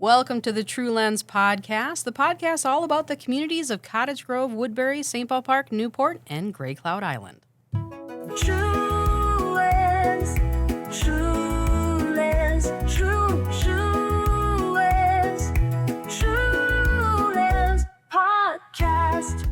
Welcome to the True Lens Podcast, the podcast all about the communities of Cottage Grove, Woodbury, St. Paul Park, Newport, and Grey Cloud Island. True Lens, True Lens, True Lens Podcast.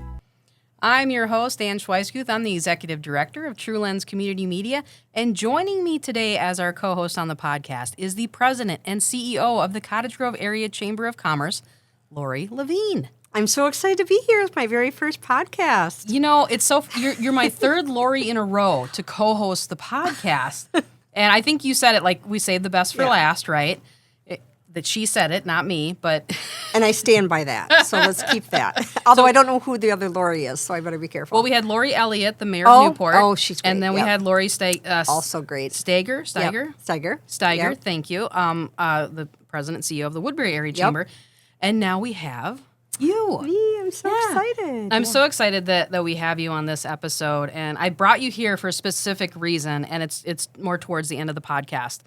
I'm your host, Ann Schweisguth. I'm the Executive Director of True Lens Community Media, and joining me today as our co-host on the podcast is the President and CEO of the Cottage Grove Area Chamber of Commerce, Laurie Levine. I'm so excited to be here. It's my very first podcast. You know, it's so you're my third Laurie in a row to co-host the podcast, and I think you said it like we saved the best for last, right? That she said it, not me, but... And I stand by that, so let's keep that. Although I don't know who the other Laurie is, so I better be careful. Well, we had Laurie Elliott, the mayor of Newport. Oh, she's great. And then we had Laurie also great. Steiger, Yep. Thank you. The president and CEO of the Woodbury Area Chamber. And now we have you. Me, I'm so excited. I'm so excited that we have you on this episode. And I brought you here for a specific reason, and it's more towards the end of the podcast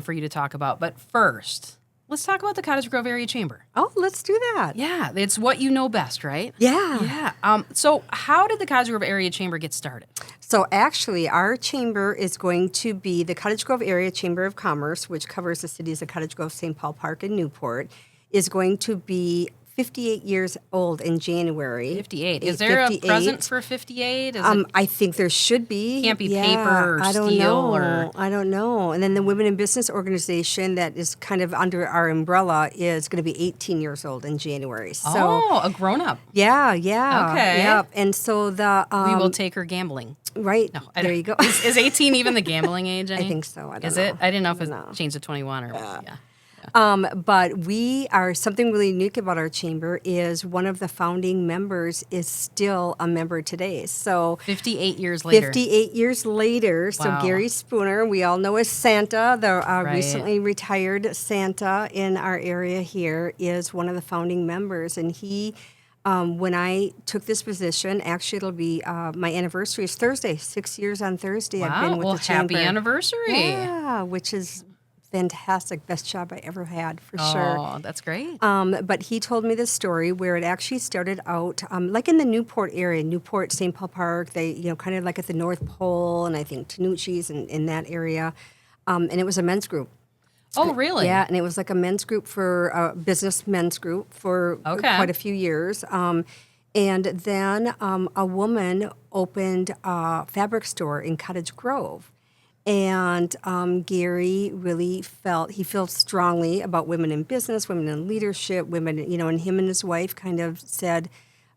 for you to talk about. But first... let's talk about the Cottage Grove Area Chamber. Oh, let's do that. Yeah, it's what you know best, right? Yeah. Yeah. So how did the Cottage Grove Area Chamber get started? So actually, our chamber is going to be the Cottage Grove Area Chamber of Commerce, which covers the cities of Cottage Grove, St. Paul Park, and Newport, is going to be 58 years old in January. 58. Is there 58. A present for 58? I think there should be. Can't be paper or steel or... I don't know. And then the Women in Business organization that is kind of under our umbrella is going to be 18 years old in January. So, a grown-up. Yeah. Okay. Yep. And so the... we will take her gambling. Right. No, there you go. Is 18 even the gambling age? I think so. I don't know. Is it? I didn't know if it changed to 21 or... Yeah. But we are, something really unique about our chamber is one of the founding members is still a member today. So 58 years later. 58 years later. Wow. So Gary Spooner, we all know as Santa, the Right. recently retired Santa in our area here, is one of the founding members. And he, when I took this position, actually it'll be, my anniversary is Thursday, 6 years on Thursday. Wow. I've been with the chamber. Happy anniversary. Yeah, which is fantastic. Best job I ever had, for sure. Oh, that's great. But he told me this story where it actually started out, like in the Newport area, Newport, St. Paul Park, they, kind of like at the North Pole, and I think Tanucci's in that area. And it was a men's group. Oh, really? Yeah, and it was like a men's group for, business men's group for quite a few years. And then a woman opened a fabric store in Cottage Grove. And Gary really felt strongly about women in business, women in leadership, women, and him and his wife kind of said,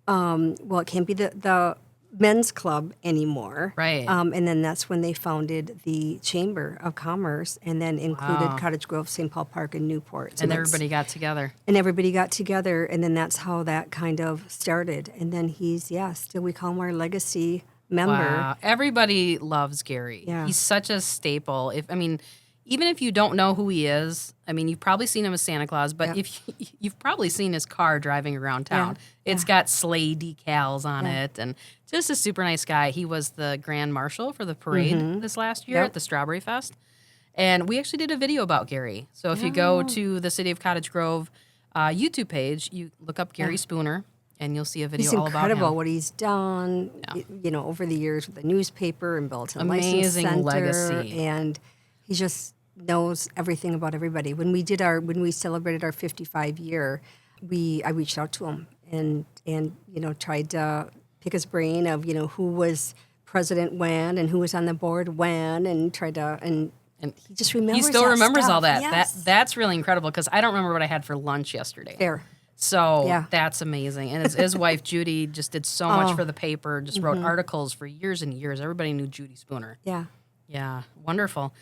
well, it can't be the men's club anymore. Right. And then that's when they founded the Chamber of Commerce and then included Cottage Grove, St. Paul Park, and Newport. So and everybody got together. And everybody got together, and then that's how that kind of started. And then he's, still we call him our legacy member. Wow. Everybody loves Gary. Yeah. He's such a staple. Even if you don't know who he is, you've probably seen him as Santa Claus, but if you've probably seen his car driving around town. Yeah. It's got sleigh decals on it, and just a super nice guy. He was the grand marshal for the parade this last year at the Strawberry Fest, and we actually did a video about Gary. So if you go to the City of Cottage Grove YouTube page, you look up Gary Spooner, and you'll see a video all about him. He's incredible what he's done, over the years with the newspaper and Bulletin License Center. Amazing legacy. And he just knows everything about everybody. When we celebrated our 55 year, I reached out to him and tried to pick his brain of, who was president when and who was on the board when, and tried to, and he just remembers. He still remembers stuff. all that. Yes. That's really incredible because I don't remember what I had for lunch yesterday. Fair. So that's amazing. And his wife, Judy, just did so much for the paper, just wrote articles for years and years. Everybody knew Judy Spooner. Yeah. Yeah, wonderful.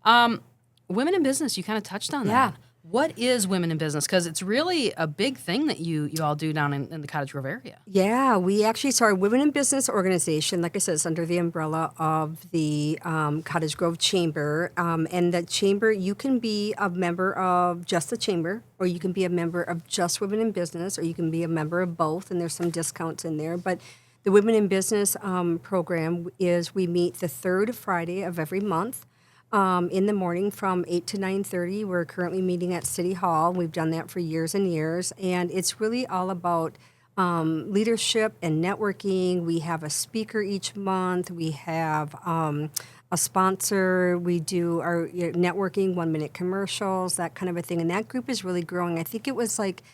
Women in business, you kind of touched on that. What is women in business? Because it's really a big thing that you all do down in the Cottage Grove area. Yeah, we actually started Women in Business organization, like I said, it's under the umbrella of the Cottage Grove Chamber. And the chamber, you can be a member of just the chamber, or you can be a member of just Women in Business, or you can be a member of both, and there's some discounts in there. But the Women in Business program is we meet the third Friday of every month. in the morning from 8 to 9:30. We're currently meeting at City Hall. We've done that for years and years, and it's really all about leadership and networking. We have a speaker each month. We have a sponsor. We do our networking, 1-minute commercials, that kind of a thing. And that group is really growing. I think it was like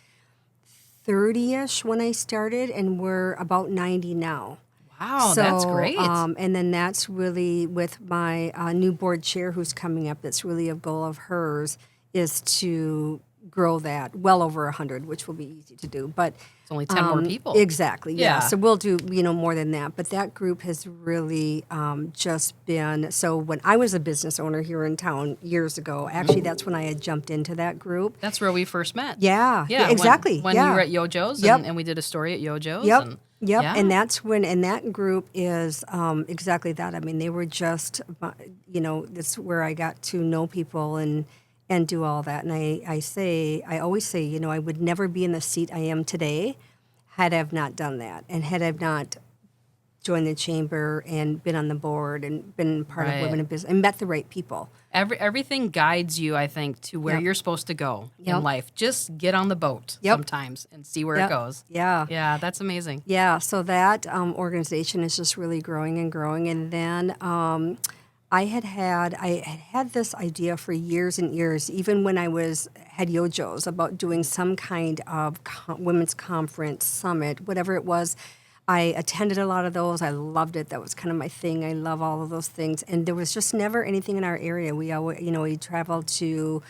30-ish when I started, and we're about 90 now. Wow, that's great. And then that's really with my new board chair who's coming up. That's really a goal of hers, is to grow that well over 100, which will be easy to do. But it's only 10 more people. Exactly. Yeah. Yeah. So we'll do more than that. But that group has really just been. So when I was a business owner here in town years ago, actually that's when I had jumped into that group. That's where we first met. Yeah. Yeah. Exactly. When you were at Yojo's, Yep. and we did a story at Yojo's. Yep. And, Yep, yeah. and that's when, and that group is exactly that. I mean, they were just, this is where I got to know people and do all that. And I always say, I would never be in the seat I am today had I not done that, and had I not joined the chamber and been on the board and been part of Women in Business and met the right people. Everything guides you, I think, to where you're supposed to go in life. Just get on the boat sometimes and see where it goes. Yeah. Yeah, that's amazing. Yeah, so that organization is just really growing and growing. And then I had this idea for years and years, even when I had Yojo's, about doing some kind of women's conference, summit, whatever it was. I attended a lot of those. I loved it. That was kind of my thing. I love all of those things. And there was just never anything in our area. We always, we traveled to,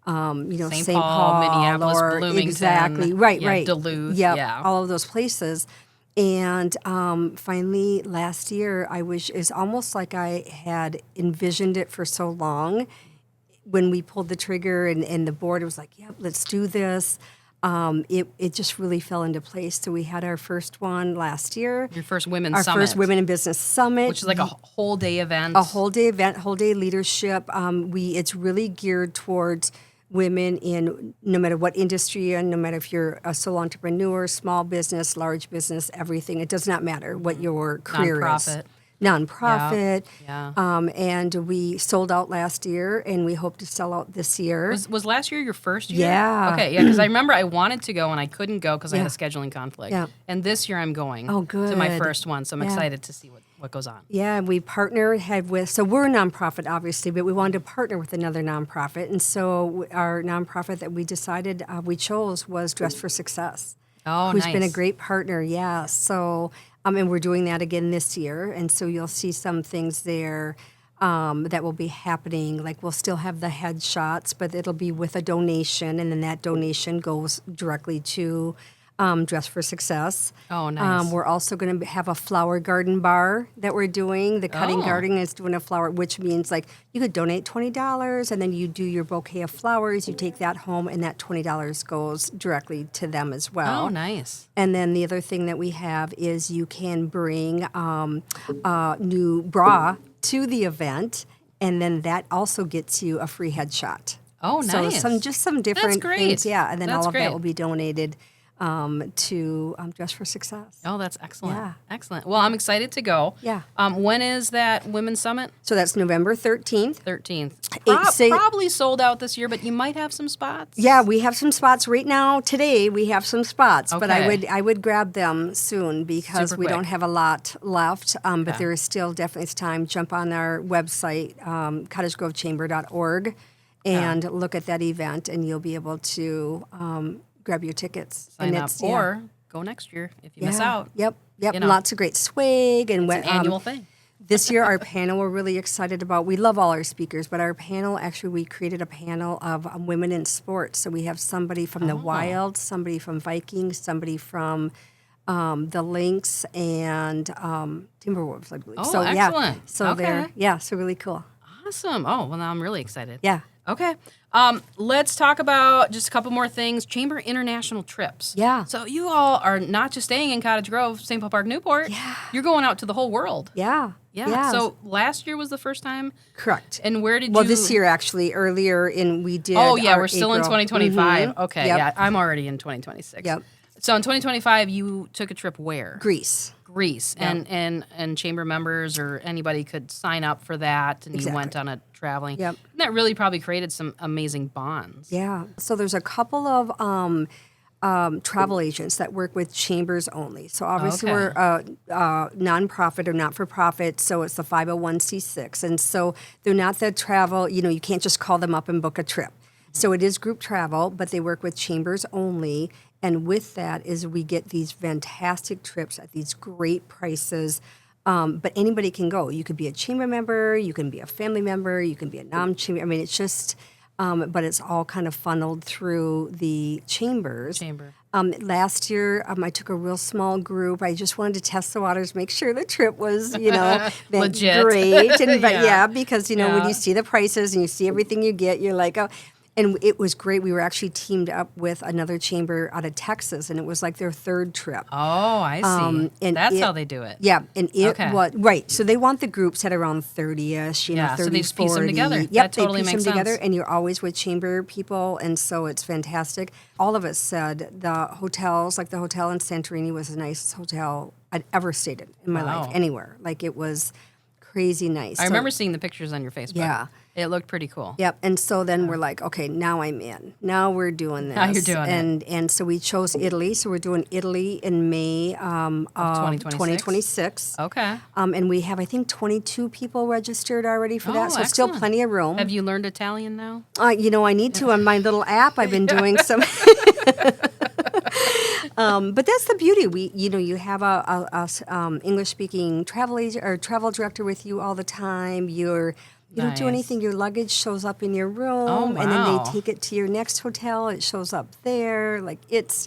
St. Paul, Minneapolis, or Bloomington. Exactly. Right, yeah, right. Duluth. Yep, Yeah. all of those places. And finally, last year, it's almost like I had envisioned it for so long. When we pulled the trigger and the board was like, yep, let's do this. It just really fell into place. So we had our first one last year. Your first Women's Our Summit. first Women in Business Summit. Which is like a whole day event. A whole day event, whole day leadership. It's really geared towards women in no matter what industry you're in, no matter if you're a solo entrepreneur, small business, large business, everything. It does not matter what your career Nonprofit. is. Nonprofit. Yeah. And we sold out last year, and we hope to sell out this year. Was last year your first year? Yeah. Okay, yeah, because I remember I wanted to go and I couldn't go because I had a scheduling conflict. Yeah. And this year I'm going Oh, to my good. first one, so I'm Yeah. excited to see what goes on. Yeah, we partnered so we're a nonprofit, obviously, but we wanted to partner with another nonprofit. And so our nonprofit that we decided we chose was Dress for Success. Oh, who's nice. been a great partner, yeah. So, and we're doing that again this year. And so you'll see some things there that will be happening. Like we'll still have the headshots, but it'll be with a donation. And then that donation goes directly to Dress for Success. Oh, nice. We're also going to have a flower garden bar that we're doing. The Cutting Oh. Garden is doing a flower, which means like you could donate $20 and then you do your bouquet of flowers. You take that home, and that $20 goes directly to them as well. Oh, nice. And then the other thing that we have is you can bring a new bra to the event, and then that also gets you a free headshot. Oh, nice. So some different great. things, yeah. And then That's all of great. that will be donated to Dress for Success. Oh, that's excellent. Yeah. Excellent. Well, I'm excited to go. Yeah. When is that Women's Summit? So that's November 13th. 13th. Say- Probably sold out this year, but you might have some spots. Yeah, we have some spots right now. Today we have some spots, but Okay. I would grab them soon because Super we quick. don't have a lot left. But Okay. there is still definitely time. Jump on our website, cottagegrovechamber.org, and look at that event, and you'll be able to grab your tickets. Sign and up or go next year if you miss out. Yep. You know. Lots of great swag and It's an annual thing. This year, our panel we're really excited about. We love all our speakers, but our panel, actually, we created a panel of women in sports. So we have somebody from the Wild, somebody from Vikings, somebody from the Lynx, and Timberwolves, I believe. Oh, so, excellent. Yeah, so Okay. so really cool. Awesome. Oh, well, now I'm really excited. Yeah. Okay. Let's talk about just a couple more things. Chamber international trips. Yeah. So you all are not just staying in Cottage Grove, St. Paul Park, Newport. Yeah. You're going out to the whole world. Yeah. Yeah. So last year was the first time. Correct. And where did Well, you? this year, actually, earlier we did. Oh, yeah. our We're still in April. 2025. Mhm. Okay. Yep. Yeah. I'm already in 2026. Yep. So in 2025, you took a trip where? Greece. Yep. And chamber members or anybody could sign up for that, and you went on a traveling. Yep. And that really probably created some amazing bonds. Yeah. So there's a couple of travel agents that work with chambers only. So obviously we're a nonprofit or not-for-profit, so it's the 501c6. And so they're not the travel, you can't just call them up and book a trip. So it is group travel, but they work with chambers only. And with that is we get these fantastic trips at these great prices. But anybody can go. You could be a chamber member, you can be a family member, you can be a non-chamber. I mean, it's just, but it's all kind of funneled through the chambers. Last year, I took a real small group. I just wanted to test the waters, make sure the trip was, legit. Great. And, but because, when you see the prices and you see everything you get, you're like, oh. And it was great. We were actually teamed up with another chamber out of Texas, and it was like their third trip. Oh, I see. And that's how they do it. Yeah, and it was right. So they want the groups at around 30-ish, 30, so they just piece them together. Yep, that totally they piece makes them together, sense. and you're always with chamber people, and so it's fantastic. All of us said the hotels, like the hotel in Santorini, was the nicest hotel I'd ever stayed in my life, anywhere. Like it was crazy nice. I remember seeing the pictures on your Facebook. Yeah. It looked pretty cool. Yep. And so then we're like, okay, now I'm in. Now we're doing this. Now you're doing it. And so we chose Italy. So we're doing Italy in May of 2026. Okay. And we have, I think, 22 people registered already for that. So still excellent. plenty of room. Have you learned Italian now? I need to on my little app. I've been doing some. But that's the beauty. You have a English-speaking travel agent or travel director with you all the time. You don't do anything. Your luggage shows up in your room, and then they take it to your next hotel. It shows up there. Like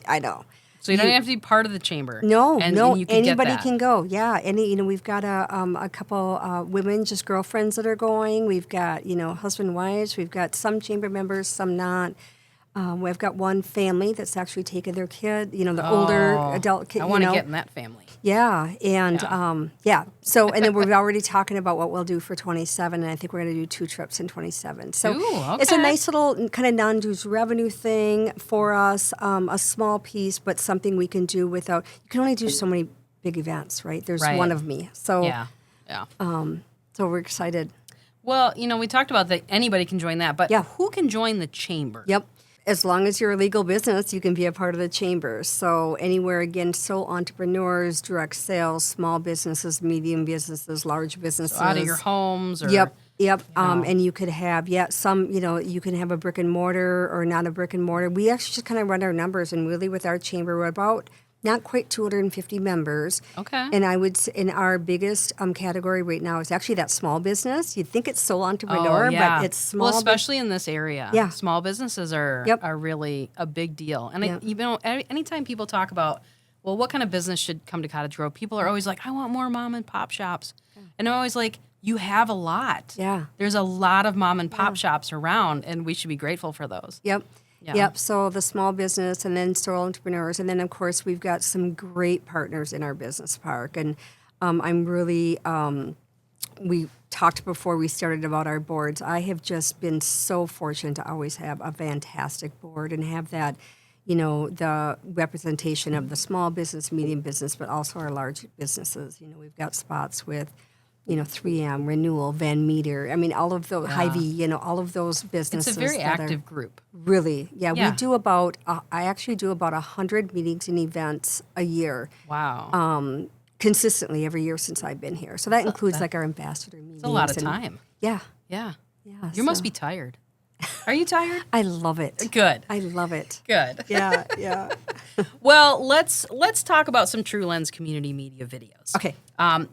I know. So you don't have to be part of the chamber. No, and you can anybody get that. can go. Yeah, we've got a couple women, just girlfriends that are going. We've got husband wives. We've got some chamber members, some not. We've got one family that's actually taken their kid, the older adult kid. I want to get in that family. Yeah, and So, and then we're already talking about what we'll do for 27, and I think we're going to do 2 trips in 27. So it's a nice little kind of non-dues revenue thing for us, a small piece, but something we can do without. You can only do so many big events, right? There's one of me, so yeah. So we're excited. Well, we talked about that anybody can join that, but who can join the chamber? Yep. As long as you're a legal business, you can be a part of the chamber. So anywhere, again, sole entrepreneurs, direct sales, small businesses, medium businesses, large businesses. So out of your homes or... Yep. And you could have, some, you can have a brick and mortar or not a brick and mortar. We actually just kind of run our numbers, and really with our chamber, we're about not quite 250 members. Okay. And I would say in our biggest category right now is actually that small business. You'd think it's sole entrepreneur, but it's small. Well, especially in this area. Yeah. Small businesses are really a big deal. And, anytime people talk about, well, what kind of business should come to Cottage Grove, people are always like, I want more mom and pop shops. And I'm always like, you have a lot. Yeah. There's a lot of mom and pop shops around, and we should be grateful for those. Yep. Yeah. Yep. So the small business, and then sole entrepreneurs, and then of course we've got some great partners in our business park. And I'm really, we talked before we started about our boards. I have just been so fortunate to always have a fantastic board and have that, the representation of the small business, medium business, but also our large businesses. We've got spots with 3M, Renewal, Van Meter. I mean, all of those, Hy-Vee, all of those businesses. It's a very active group. Really. Yeah, we do about, I actually do about 100 meetings and events a year. Wow. Consistently every year since I've been here. So that includes like our ambassador meetings. It's a lot of time. Yeah. Yeah. You must be tired. Are you tired? I love it. Good. I love it. Good. Yeah. Well, let's talk about some True Lens community media videos. Okay.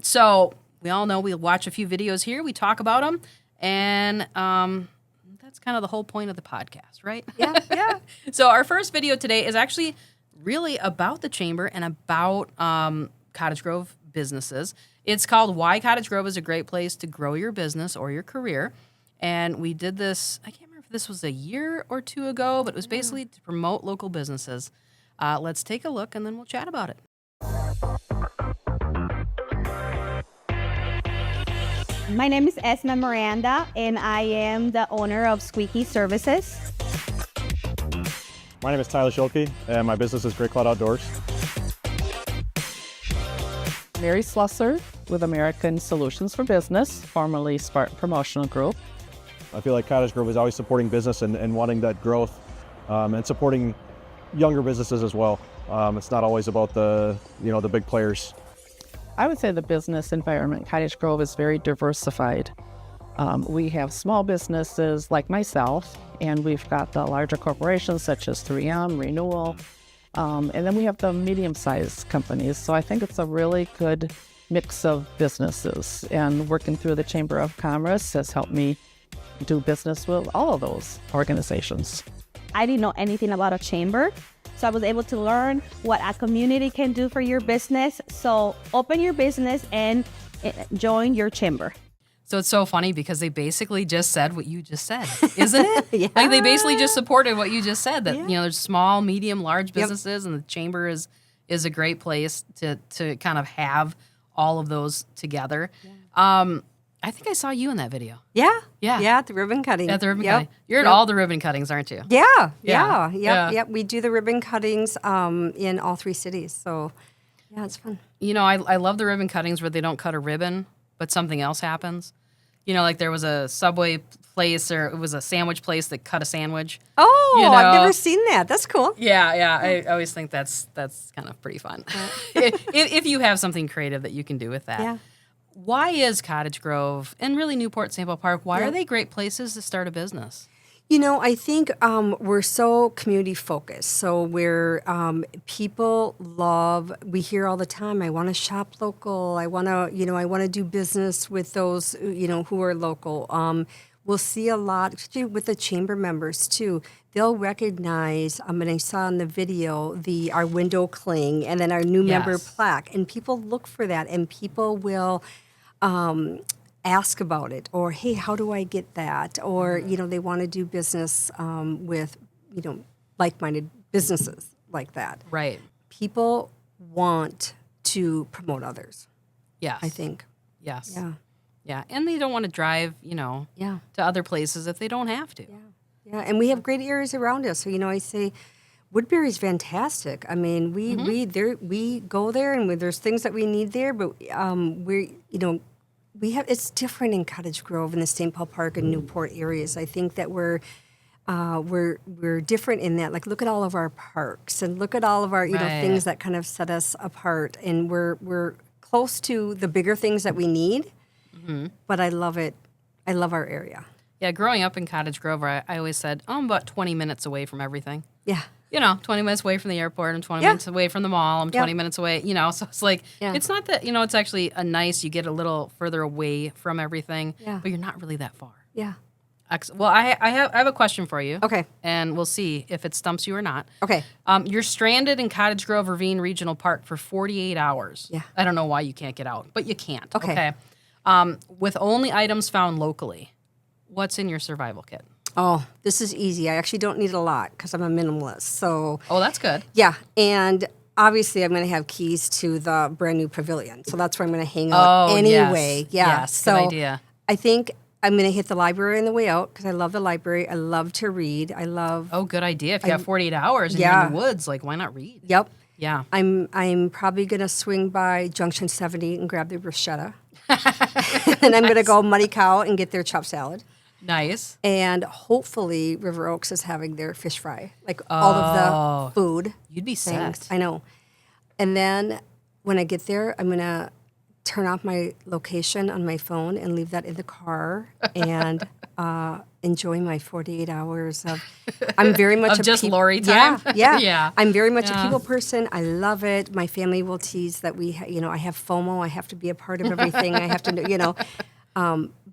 So we all know we watch a few videos here. We talk about them, and that's kind of the whole point of the podcast, right? Yeah. So our first video today is actually really about the chamber and about Cottage Grove businesses. It's called Why Cottage Grove is a Great Place to Grow Your Business or Your Career. And we did this, I can't remember if this was a year or 2 ago, but it was basically to promote local businesses. Let's take a look, and then we'll chat about it. My name is Esma Miranda, and I am the owner of Squeaky Services. My name is Tyler Schulke, and my business is Great Cloud Outdoors. Mary Slusser with American Solutions for Business, formerly Spartan Promotional Group. I feel like Cottage Grove is always supporting business and wanting that growth and supporting younger businesses as well. It's not always about the big players. I would say the business environment, Cottage Grove, is very diversified. We have small businesses like myself, and we've got the larger corporations such as 3M, Renewal, and then we have the medium-sized companies. So I think it's a really good mix of businesses, and working through the Chamber of Commerce has helped me do business with all of those organizations. I didn't know anything about a chamber, so I was able to learn what a community can do for your business. So open your business and join your chamber. So it's so funny because they basically just said what you just said, isn't it? Yeah. Like they basically just supported what you just said, that there's small, medium, large businesses, and the chamber is a great place to kind of have all of those together. Yeah. I think I saw you in that video. Yeah. Yeah. Yeah, at the ribbon cutting. At the ribbon cutting. You're at all the ribbon cuttings, aren't you? Yeah. We do the ribbon cuttings in all 3 cities. So, yeah, it's fun. I love the ribbon cuttings where they don't cut a ribbon, but something else happens. Like there was a Subway place, or it was a sandwich place that cut a sandwich. Oh, I've never seen that. That's cool. Yeah. I always think that's kind of pretty fun. if you have something creative that you can do with that. Yeah. Why is Cottage Grove and really Newport St. Paul Park, why are they great places to start a business? I think we're so community focused. So we're people love. We hear all the time, I want to shop local. I want to do business with those who are local. We'll see a lot actually with the chamber members too. They'll recognize. And I saw in the video our window cling and then our new member plaque, and people look for that, and people will. Ask about it, or hey, how do I get that? Or they want to do business with like-minded businesses like that. Right. People want to promote others. Yes. I think. Yes. Yeah. Yeah, and they don't want to drive, to other places if they don't have to. Yeah. And we have great areas around us. So I say, Woodbury's fantastic. I mean, we go there, and there's things that we need there, but it's different in Cottage Grove and the St. Paul Park and Newport areas. I think that we're different in that. Like, look at all of our parks and look at all of our things that kind of set us apart. And we're close to the bigger things that we need. Mm-hmm. But I love it. I love our area. Yeah, growing up in Cottage Grove, I always said, I'm about 20 minutes away from everything. Yeah. 20 minutes away from the airport. I'm 20 minutes away from the mall. I'm 20 minutes away, so it's like, it's not that, it's actually you get a little further away from everything, but you're not really that far. Yeah. Well, I have a question for you. Okay. And we'll see if it stumps you or not. Okay. You're stranded in Cottage Grove Ravine Regional Park for 48 hours. Yeah. I don't know why you can't get out, but you can't. Okay. With only items found locally, what's in your survival kit? Oh, this is easy. I actually don't need a lot because I'm a minimalist. So. Oh, that's good. Yeah, and obviously I'm going to have keys to the brand new pavilion, so that's where I'm going to hang out anyway. Yes. Yeah, Yes, so good idea. I think I'm going to hit the library on the way out because I love the library. I love to read. I love. Oh, good idea. If you have 48 hours and you're in the woods, why not read? Yep. Yeah. I'm probably going to swing by Junction 70 and grab the bruschetta, and I'm going to go Muddy Cow and get their chopped salad. Nice. And hopefully River Oaks is having their fish fry, all of the food. You'd be things. set. I know. And then when I get there, I'm going to turn off my location on my phone and leave that in the car and enjoy my 48 hours of. I'm very much of just Laurie time. Yeah. I'm very much a people person. I love it. My family will tease that I have FOMO. I have to be a part of everything. I have to,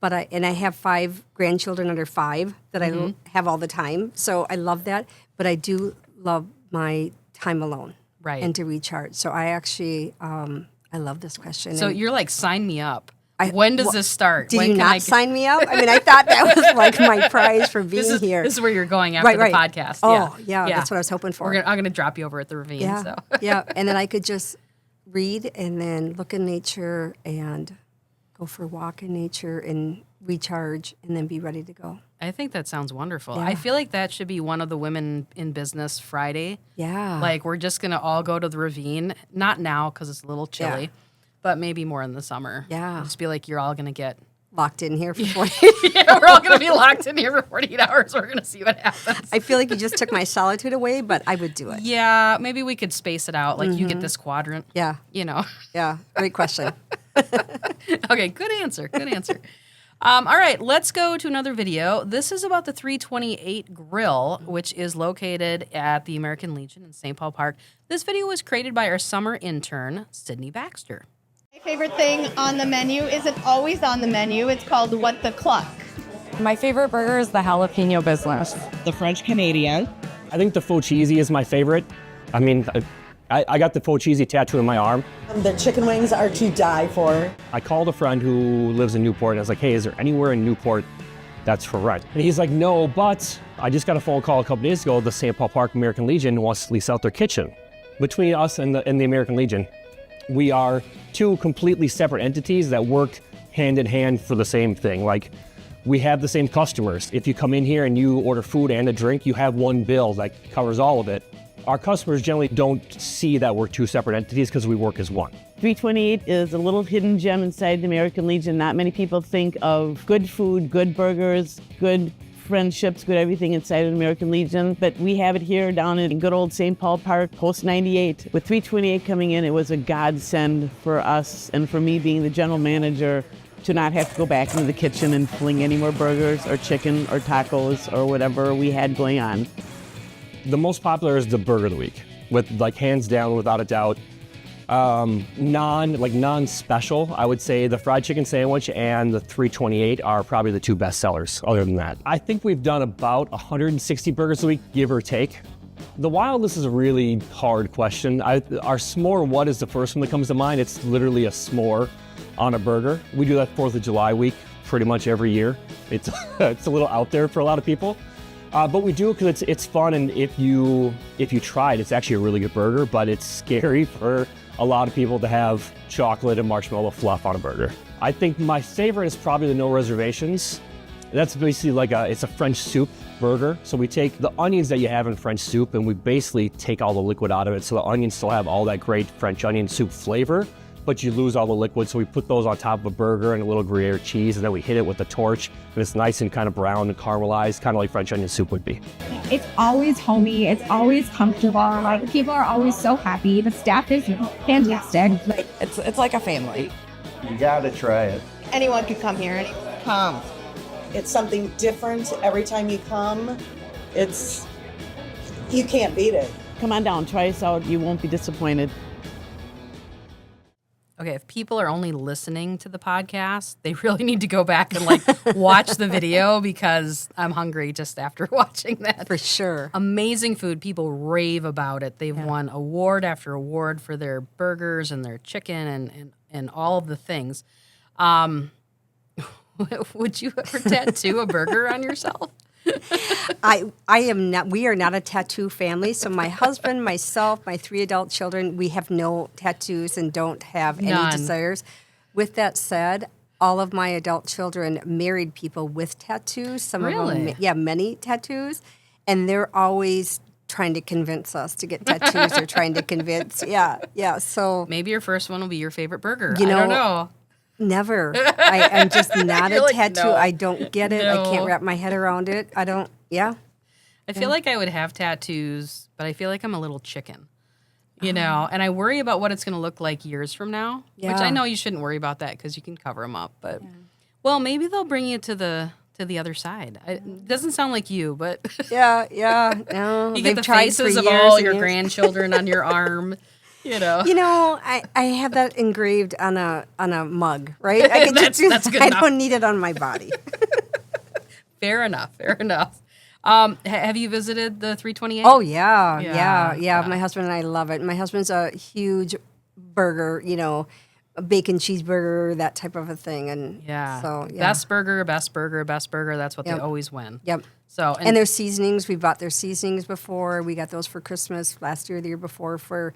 but I have 5 grandchildren under 5 that I have all the time. So I love that. But I do love my time alone. Right. And to recharge. So I actually, I love this question. So you're like, sign me up. When does this start? Did you not sign me up? I mean, I thought that was like my prize for being here. This is where you're going after the podcast. Oh, yeah, that's what I was hoping for. I'm going to drop you over at the Ravine. Yeah, so. yeah. And then I could just read and then look in nature and go for a walk in nature and recharge and then be ready to go. I think that sounds wonderful. Yeah. I feel like that should be one of the Women in Business Friday. Yeah. Like, we're just going to all go to the Ravine. Not now because it's a little chilly, but maybe more in the summer. Yeah. Just be like, you're all going to get... Locked in here for 40. Yeah, we're all going to be locked in here for 48 hours. We're going to see what happens. I feel like you just took my solitude away, but I would do it. Yeah, maybe we could space it out. Like, you get this quadrant. Yeah. You know. Yeah. Great question. Okay, good answer. Good answer. All right, let's go to another video. This is about the 328 Grill, which is located at the American Legion in St. Paul Park. This video was created by our summer intern, Sydney Baxter. My favorite thing on the menu isn't always on the menu. It's called What the Cluck. My favorite burger is the jalapeno business. The French Canadian. I think the faux cheesy is my favorite. I mean, I got the faux cheesy tattoo on my arm. The chicken wings are to die for. I called a friend who lives in Newport and I was like, hey, is there anywhere in Newport that's for rent? And he's like, no, but I just got a phone call a couple days ago. The St. Paul Park American Legion wants to lease out their kitchen. Between us and the American Legion, we are two completely separate entities that work hand in hand for the same thing. Like, we have the same customers. If you come in here and you order food and a drink, you have one bill that covers all of it. Our customers generally don't see that we're two separate entities because we work as one. 328 is a little hidden gem inside the American Legion. Not many people think of good food, good burgers, good friendships, good everything inside of the American Legion. But we have it here down in good old St. Paul Park, post 98. With 328 coming in, it was a godsend for us and for me being the general manager to not have to go back into the kitchen and fling any more burgers or chicken or tacos or whatever we had going on. The most popular is the Burger of the Week, with like hands down, without a doubt. Non-special, I would say the fried chicken sandwich and the 328 are probably the two best sellers. Other than that, I think we've done about 160 burgers a week, give or take. The wildness is a really hard question. Our s'more what is the first one that comes to mind? It's literally a s'more on a burger. We do that 4th of July week pretty much every year. It's it's a little out there for a lot of people. But we do it because it's fun, and if you try it, it's actually a really good burger, but it's scary for a lot of people to have chocolate and marshmallow fluff on a burger. I think my favorite is probably the no reservations. That's basically like it's a French soup burger. So we take the onions that you have in French soup and we basically take all the liquid out of it, so the onions still have all that great French onion soup flavor, but you lose all the liquid. So we put those on top of a burger and a little Gruyere cheese, and then we hit it with a torch, and it's nice and kind of brown and caramelized, kind of like French onion soup would be. It's always homey. It's always comfortable. Like, people are always so happy. The staff is fantastic. It's like a family. You gotta try it. Anyone could come here. Come. It's something different every time you come. You can't beat it. Come on down, try us out. You won't be disappointed. Okay, if people are only listening to the podcast, they really need to go back and watch the video, because I'm hungry just after watching that. For sure. Amazing food. People rave about it. They've won award after award for their burgers and their chicken and all of the things. Would you ever tattoo a burger on yourself? I am not. We are not a tattoo family. So my husband, myself, my 3 adult children, we have no tattoos and don't have any desires. With that said, all of my adult children married people with tattoos. Some of them, many tattoos, and they're always trying to convince us to get tattoos or trying to convince. So maybe your first one will be your favorite burger. I don't know. Never. I'm just not a tattoo. No. I don't get it. I can't wrap my head around it. I don't. Yeah. I feel like I would have tattoos, but I feel like I'm a little chicken, and I worry about what it's going to look like years from now, which I know you shouldn't worry about that because you can cover them up. But, well, maybe they'll bring you to the other side. It doesn't sound like you, but. Yeah. No, you get the faces of all your grandchildren on your arm. I have that engraved on a mug, right? I can that's good enough. I don't need it on my body. Fair enough. Have you visited the 328? Oh yeah. My husband and I love it. My husband's a huge burger, a bacon cheeseburger, that type of a thing, and best burger. That's what they always win. Yep. So and their seasonings, we bought their seasonings before. We got those for Christmas last year, the year before for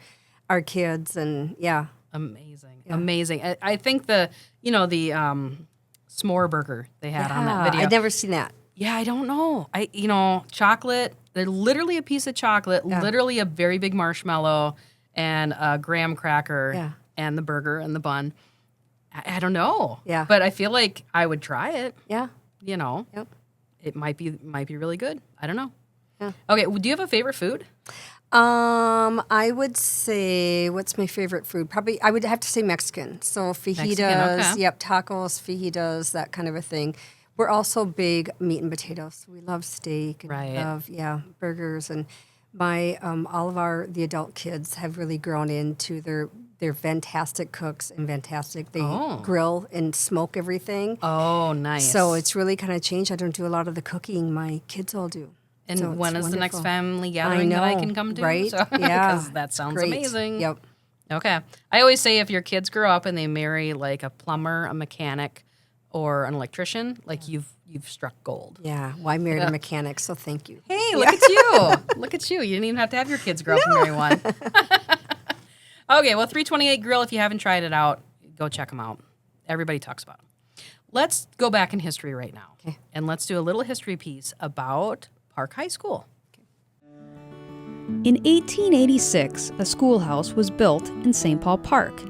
our kids, and amazing. I think the s'more burger they had on that video. I'd never seen that. Yeah, I don't know. Chocolate, they're literally a piece of chocolate, literally a very big marshmallow and a graham cracker and the burger and the bun. I don't know. Yeah. But I feel like I would try it. Yeah. Yep. It might be really good. I don't know. Yeah. Okay, do you have a favorite food? I would say, what's my favorite food? Probably, I would have to say Mexican. So fajitas, tacos, fajitas, that kind of a thing. We're also big meat and potatoes. We love steak and we love, burgers. And all of the adult kids have really grown into they're fantastic cooks and fantastic. They grill and smoke everything. Oh, nice. So it's really kind of changed. I don't do a lot of the cooking. My kids all do. And so when is wonderful. the next family gathering that I can come to? Right? So, Yeah. Because that sounds Great. amazing. Yep. Okay. I always say if your kids grow up and they marry like a plumber, a mechanic, or an electrician, like you've struck gold. Yeah. Well, I married a mechanic, so thank you. Hey, look at you. Look at you. You didn't even have to have your kids grow up and marry one. Okay, well, 328 Grill, if you haven't tried it out, go check them out. Everybody talks about them. Let's go back in history right now. Okay. And let's do a little history piece about Park High School. In 1886, a schoolhouse was built in St. Paul Park.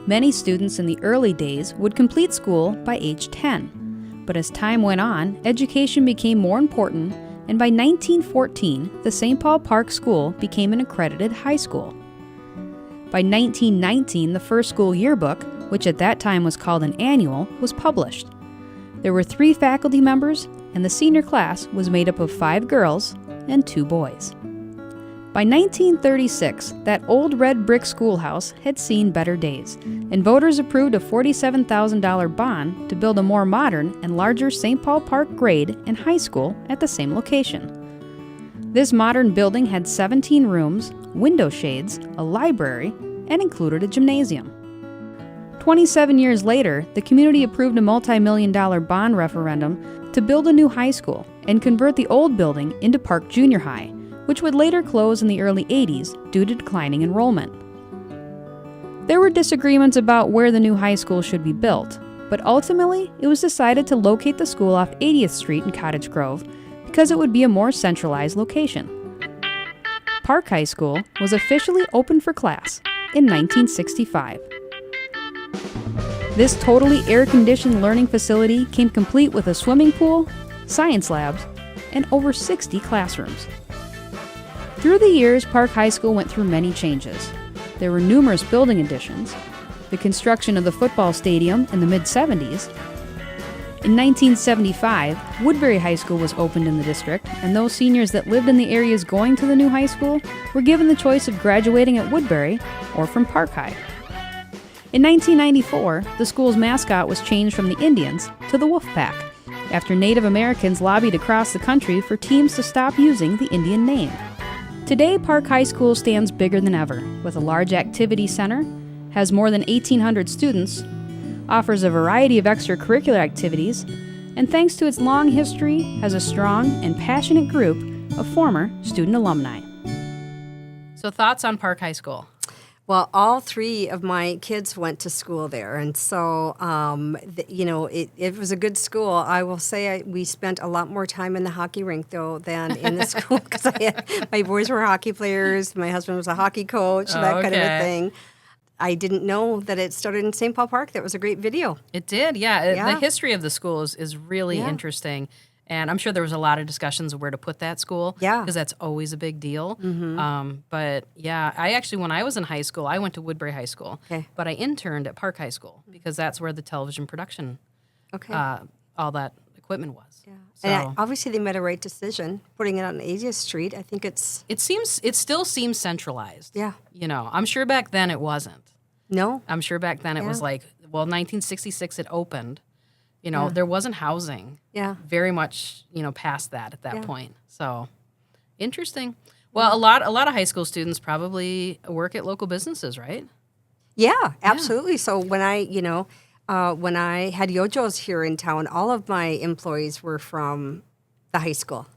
Many students in the early days would complete school by age 10. But as time went on, education became more important, and by 1914, the St. Paul Park School became an accredited high school. By 1919, the first school yearbook, which at that time was called an annual, was published. There were 3 faculty members, and the senior class was made up of 5 girls and 2 boys. By 1936, that old red brick schoolhouse had seen better days, and voters approved a $47,000 bond to build a more modern and larger St. Paul Park grade and high school at the same location. This modern building had 17 rooms, window shades, a library, and included a gymnasium. 27 years later, the community approved a multi-million-dollar bond referendum to build a new high school and convert the old building into Park Junior High, which would later close in the early 80s due to declining enrollment. There were disagreements about where the new high school should be built, but ultimately it was decided to locate the school off 80th Street in Cottage Grove because it would be a more centralized location. Park High School was officially opened for class in 1965. This totally air-conditioned learning facility came complete with a swimming pool, science labs, and over 60 classrooms. Through the years, Park High School went through many changes. There were numerous building additions, the construction of the football stadium in the mid-70s. In 1975, Woodbury High School was opened in the district, and those seniors that lived in the areas going to the new high school were given the choice of graduating at Woodbury or from Park High. In 1994, the school's mascot was changed from the Indians to the Wolfpack, after Native Americans lobbied across the country for teams to stop using the Indian name. Today, Park High School stands bigger than ever, with a large activity center, has more than 1,800 students, offers a variety of extracurricular activities, and thanks to its long history, has a strong and passionate group of former student alumni. So thoughts on Park High School? Well, all 3 of my kids went to school there, and so it was a good school. I will say we spent a lot more time in the hockey rink though than in the school because my boys were hockey players, my husband was a hockey coach, that kind of a thing. I didn't know that it started in St. Paul Park. That was a great video. It did, yeah. The history of the school is really interesting. And I'm sure there was a lot of discussions of where to put that school. Yeah. Because that's always a big deal. Mm-hmm. But yeah, I actually, when I was in high school, I went to Woodbury High School. Okay. But I interned at Park High School because that's where the television production, all that equipment was. Yeah. So, And obviously they made a right decision putting it on 80th Street. I think it still seems centralized. Yeah. I'm sure back then it wasn't. No. I'm sure back then it was like, 1966 it opened. There wasn't housing. Yeah. Very much, past that at that point. So, interesting. Well, a lot of high school students probably work at local businesses, right? Yeah, absolutely. So when I had Yojo's here in town, all of my employees were from the high school.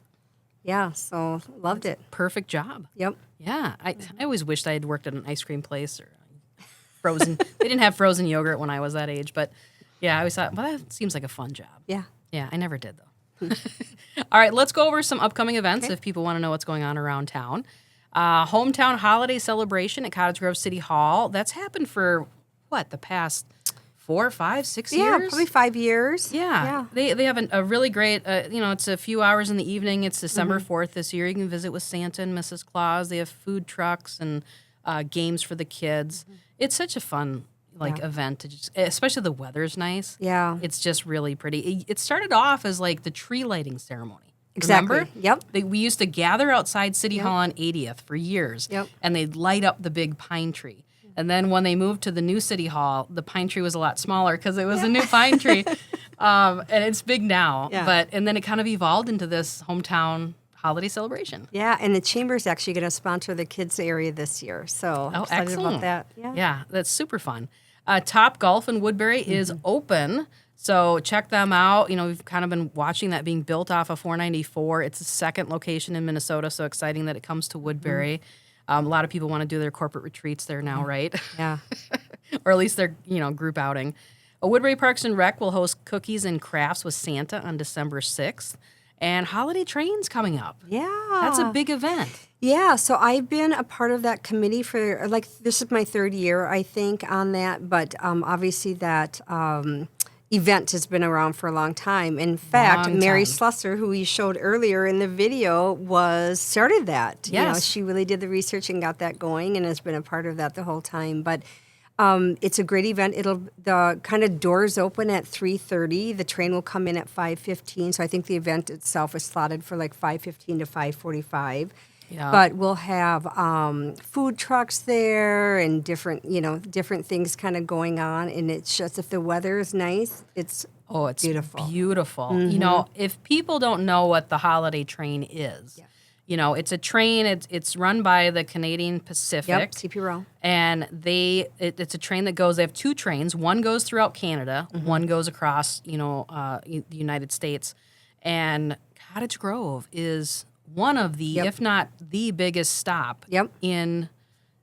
Yeah, so loved it. Perfect job. Yep. Yeah, I always wished I had worked at an ice cream place or frozen. They didn't have frozen yogurt when I was that age, but. Yeah, I always thought, well, that seems like a fun job. Yeah. Yeah, I never did, though. All right, let's go over some upcoming events if people want to know what's going on around town. Hometown holiday celebration at Cottage Grove City Hall. That's happened for, the past 4, 5, 6 years? Yeah, probably 5 years. Yeah. They have a really great, it's a few hours in the evening. It's December 4th this year. You can visit with Santa and Mrs. Claus. They have food trucks and games for the kids. It's such a fun event to especially the weather's nice. Yeah. It's just really pretty. It started off as like the tree lighting ceremony. Exactly. Remember? Yep. We used to gather outside City Hall on 80th for years. Yep. And they'd light up the big pine tree. And then when they moved to the new City Hall, the pine tree was a lot smaller because it was a new pine tree. And it's big now. Yeah. And then it kind of evolved into this hometown holiday celebration. Yeah, and the Chamber's actually going to sponsor the kids area this year. So I'm excited excellent. about that. Yeah, that's super fun. Top Golf in Woodbury is open. So check them out. We've kind of been watching that being built off of 494. It's the second location in Minnesota, so exciting that it comes to Woodbury. A lot of people want to do their corporate retreats there now, right? Yeah. Or at least their, group outing. Woodbury Parks and Rec will host cookies and crafts with Santa on December 6th. And holiday trains coming up. Yeah. That's a big event. Yeah, so I've been a part of that committee for, this is my 3rd year, I think, on that. But obviously that event has been around for a long time. In fact, Mary Slusser, who we showed earlier in the video, started that. Yes. She really did the research and got that going and has been a part of that the whole time. But it's a great event. The kind of doors open at 3:30. The train will come in at 5:15. So I think the event itself is slotted for 5:15 to 5:45. Yeah. But we'll have food trucks there and different things kind of going on. And it's just, if the weather is nice, it's beautiful. Beautiful. Mm-hmm. If people don't know what the holiday train is, it's a train. It's run by the Canadian Pacific. Yep, CP Row. And it's a train that goes. They have 2 trains. One goes throughout Canada. One goes across, the United States. And Cottage Grove is one of the, if not the biggest stop. In,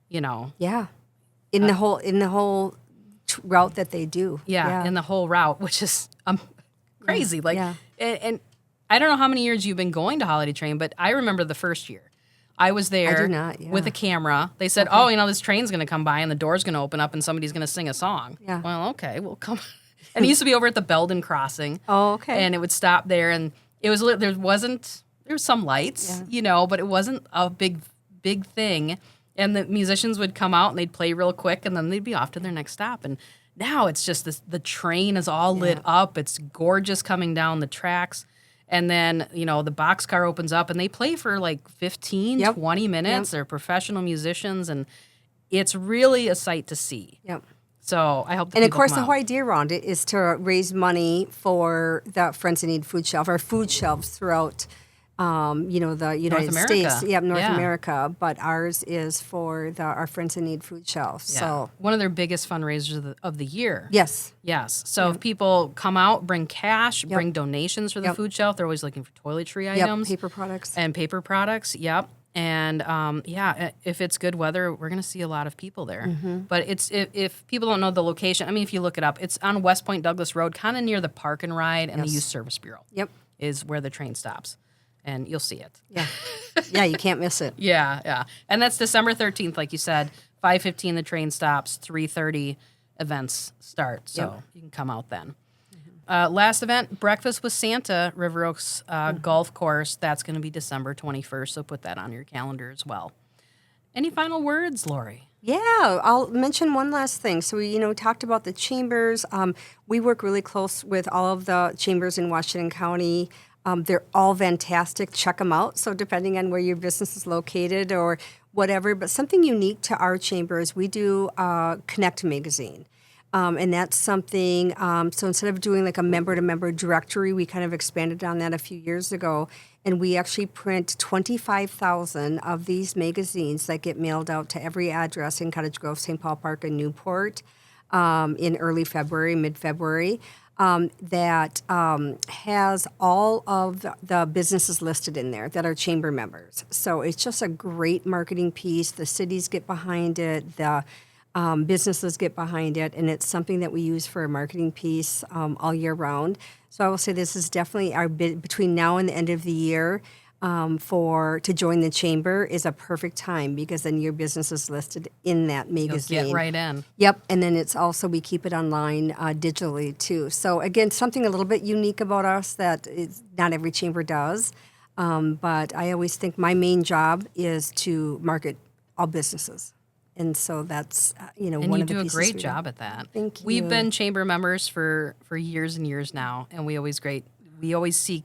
Yeah. In the whole route that they do. Yeah, in the whole route, which is crazy. And I don't know how many years you've been going to Holiday Train, but I remember the first year. I was there with a camera. They said, this train's going to come by and the door's going to open up and somebody's going to sing a song. Yeah. Well, okay, we'll come. And it used to be over at the Belden Crossing. Oh, okay. And it would stop there, and it was there was some lights, but it wasn't a big thing. And the musicians would come out and they'd play real quick, and then they'd be off to their next stop. And now it's just the train is all lit up. It's gorgeous coming down the tracks. And then, the boxcar opens up and they play for 15, 20 minutes. They're professional musicians, and it's really a sight to see. Yep. So I hope. And of course, the whole idea around it is to raise money for the Friends in Need food shelf, or food shelves throughout, the United States. North America. But ours is for our Friends in Need food shelf. Yeah. So one of their biggest fundraisers of the year. Yes. So if people come out, bring cash, bring donations for the food shelf. They're always looking for toiletry items. Paper products. And paper products, And if it's good weather, we're going to see a lot of people there. Mm-hmm. But if people don't know the location, if you look it up, it's on West Point Douglas Road, kind of near the Park and Ride and the Youth Service Bureau. Yep. Is where the train stops. And you'll see it. Yeah. Yeah, you can't miss it. Yeah. And that's December 13th, like you said. 5:15 the train stops, 3:30 events start. So you can come out then. Last event, Breakfast with Santa, River Oaks Golf Course. That's going to be December 21st, so put that on your calendar as well. Any final words, Laurie? Yeah, I'll mention one last thing. So we, talked about the chambers. We work really close with all of the chambers in Washington County. They're all fantastic. Check them out. So depending on where your business is located or whatever, but something unique to our chamber is we do Connect magazine. And that's something, so instead of doing a member-to-member directory, we kind of expanded on that a few years ago. And we actually print 25,000 of these magazines that get mailed out to every address in Cottage Grove, St. Paul Park, and Newport in early February, mid-February. That has all of the businesses listed in there that are chamber members. So it's just a great marketing piece. The cities get behind it. The businesses get behind it, and it's something that we use for a marketing piece all year round. So I will say this is definitely our bid between now and the end of the year. To join the chamber is a perfect time because then your business is listed in that magazine. You'll get right in. Yep, and then it's also we keep it online digitally too. So again, something a little bit unique about us that is not every chamber does. But I always think my main job is to market all businesses, and so that's and one you of the do a pieces great we job do. at that. Thank you. We've been chamber members for years and years now, and we always see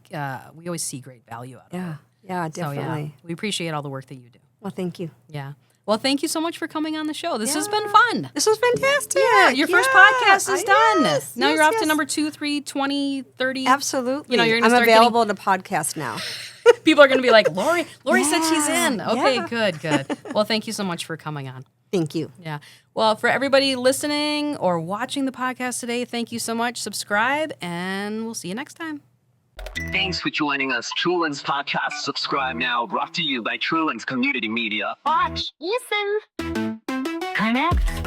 great value out of it. Yeah, definitely. We appreciate all the work that you do. Well, thank you. Yeah. Well, thank you so much for coming on the show. This has been fun. This was fantastic. Yeah, your first podcast is done. Now you're off to yes. number 2, 3, 20, 30. Absolutely. You're I'm available to podcast now. People are going to be like, Laurie said she's in. Okay, yeah. good. Well, thank you so much for coming on. Thank you. Yeah. Well, for everybody listening or watching the podcast today, thank you so much. Subscribe, and we'll see you next time. Thanks for joining us. Truland's podcast. Subscribe now. Brought to you by Truland's Community Media. Watch, listen, connect.